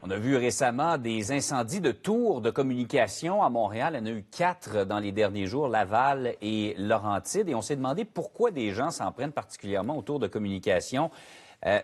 On a vu récemment des incendies de tours de communication à Montréal. Il y en a eu 4 dans les derniers jours, Laval et Laurentides. Et on s'est demandé pourquoi des gens s'en prennent particulièrement aux tours de communication.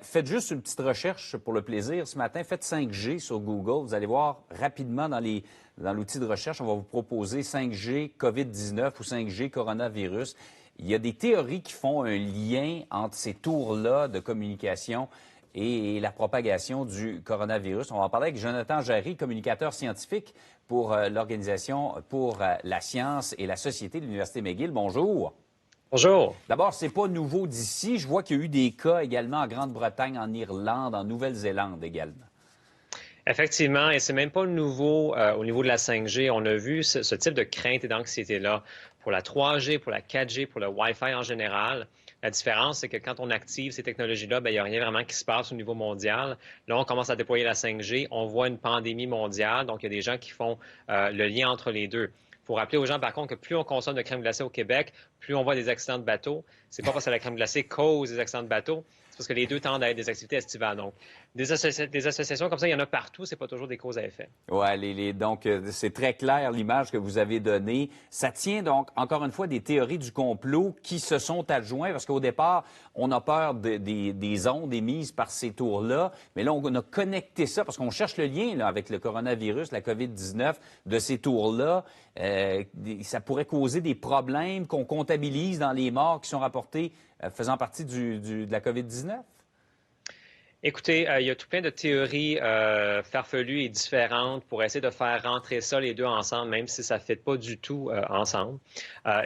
Faites juste une petite recherche pour le plaisir ce matin. Faites 5G sur Google. Vous allez voir rapidement dans l'outil de recherche, on va vous proposer 5G COVID-19 ou 5G coronavirus. Il y a des théories qui font un lien entre ces tours-là de communication et la propagation du coronavirus. On va en parler avec Jonathan Jarry, communicateur scientifique pour l'Organisation pour la science et la société de l'Université McGill. Bonjour. Bonjour. D'abord, c'est pas nouveau d'ici. Je vois qu'il y a eu des cas également en Grande-Bretagne, en Irlande, en Nouvelle-Zélande également. Effectivement, et c'est même pas nouveau au niveau de la 5G. On a vu ce type de crainte et d'anxiété-là pour la 3G, pour la 4G, pour le Wi-Fi en général. La différence, c'est que quand on active ces technologies-là, il n'y a rien vraiment qui se passe au niveau mondial. Là, on commence à déployer la 5G. On voit une pandémie mondiale. Donc, il y a des gens qui font le lien entre les deux. Il faut rappeler aux gens, par contre, que plus on consomme de crème glacée au Québec, plus on voit des accidents de bateau. C'est pas parce que la crème glacée cause des accidents de bateau, c'est parce que les deux tendent à être des activités estivales. Donc, des associations comme ça, il y en a partout. C'est pas toujours des causes à effet. Oui, donc c'est très clair l'image que vous avez donnée. Ça tient donc, encore une fois, des théories du complot qui se sont adjoints, parce qu'au départ, on a peur des ondes émises par ces tours-là, mais là, on a connecté ça, parce qu'on cherche le lien là, avec le coronavirus, la COVID-19, de ces tours-là. Ça pourrait causer des problèmes qu'on comptabilise dans les morts qui sont rapportés faisant partie de la COVID-19? Écoutez, il y a tout plein de théories farfelues et différentes pour essayer de faire rentrer ça les deux ensemble, même si ça ne fait pas du tout ensemble.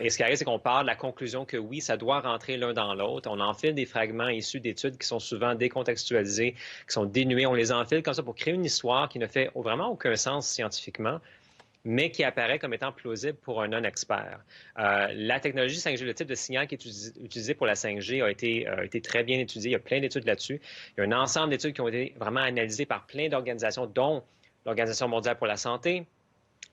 Et ce qui arrive, c'est qu'on part de la conclusion que oui, ça doit rentrer l'un dans l'autre. On enfile des fragments issus d'études qui sont souvent décontextualisés, qui sont dénués. On les enfile comme ça pour créer une histoire qui ne fait vraiment aucun sens scientifiquement, mais qui apparaît comme étant plausible pour un non-expert. La technologie 5G, le type de signal qui est utilisé pour la 5G a été très bien étudié. Il y a plein d'études là-dessus. Il y a un ensemble d'études qui ont été vraiment analysées par plein d'organisations, dont l'Organisation mondiale pour la santé,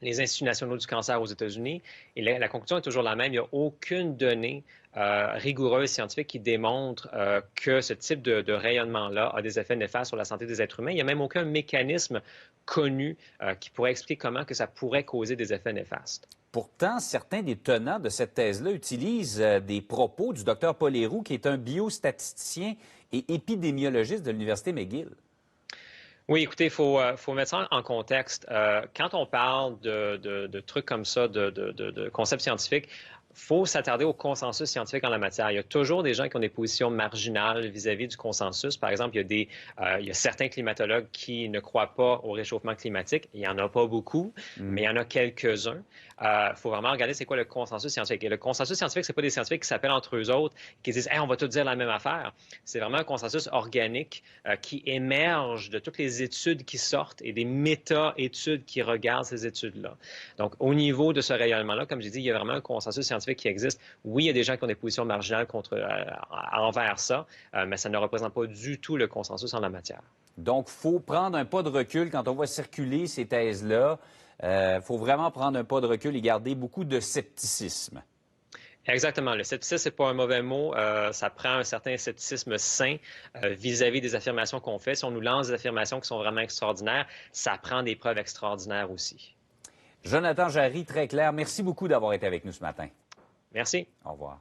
les Instituts nationaux du cancer aux États-Unis. Et la conclusion est toujours la même. Il n'y a aucune donnée rigoureuse scientifique qui démontre que ce type de rayonnement-là a des effets néfastes sur la santé des êtres humains. Il n'y a même aucun mécanisme connu qui pourrait expliquer comment que ça pourrait causer des effets néfastes. Pourtant, certains des tenants de cette thèse-là utilisent des propos du Dr Paul Héroux, qui est un biostatisticien et épidémiologiste de l'Université McGill. Oui, écoutez, il faut mettre ça en contexte. Quand on parle de trucs comme ça, de concepts scientifiques, il faut s'attarder au consensus scientifique en la matière. Il y a toujours des gens qui ont des positions marginales vis-à-vis du consensus. Par exemple, il y a certains climatologues qui ne croient pas au réchauffement climatique. Il n'y en a pas beaucoup, mais il y en a quelques-uns. Il faut vraiment regarder c'est quoi le consensus scientifique. Et le consensus scientifique, c'est pas des scientifiques qui s'appellent entre eux autres, qui disent hey, on va tous dire la même affaire. C'est vraiment un consensus organique qui émerge de toutes les études qui sortent et des méta-études qui regardent ces études-là. Donc, au niveau de ce rayonnement-là, comme j'ai dit, il y a vraiment un consensus scientifique qui existe. Oui, il y a des gens qui ont des positions marginales envers ça, mais ça ne représente pas du tout le consensus en la matière. Donc, il faut prendre un pas de recul quand on voit circuler ces thèses-là. Il faut vraiment prendre un pas de recul et garder beaucoup de scepticisme. Exactement. Le scepticisme, c'est pas un mauvais mot. Ça prend un certain scepticisme sain vis-à-vis des affirmations qu'on fait. Si on nous lance des affirmations qui sont vraiment extraordinaires, ça prend des preuves extraordinaires aussi. Jonathan Jarry, très clair. Merci beaucoup d'avoir été avec nous ce matin. Merci. Au revoir.